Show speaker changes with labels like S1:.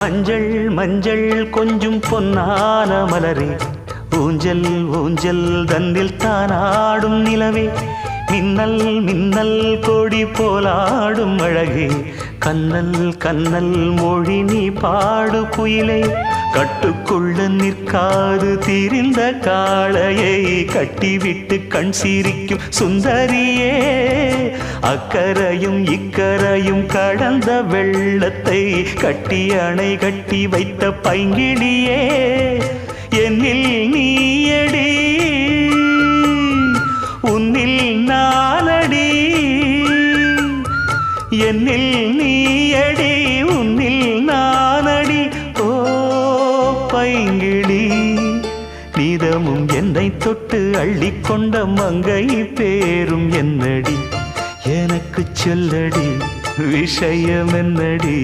S1: மஞ்சள் மஞ்சள் கொஞ்சம் பொன்னான மலரே, ஊஞ்சல் ஊஞ்சல் தன்னில் தானாடும் நிலவே, மின்னல் மின்னல் கொடி போலாடும் அழகே, கண்ணல் கண்ணல் மொழி நீ பாடு குயிலே, கட்டுக்குள்ள நிற்காது திரிந்த காளையை கட்டிவிட்டு கண் சிரிக்கும் சுந்தரியே, அக்கரையும் இக்கரையும் கடந்த வெள்ளத்தை கட்டி அணை கட்டி வைத்த பைங்கிளியே, என்னில் நீயடி உன்னில் நானடி, என்னில் நீயடி உன்னில் நானடி. ஓ பைங்கிளி, நீதமும் என்னை தொட்டு அள்ளிக்கொண்ட மங்கை பேரும் என்னடி, எனக்கு சொல்லடி விஷயம் என்னடி.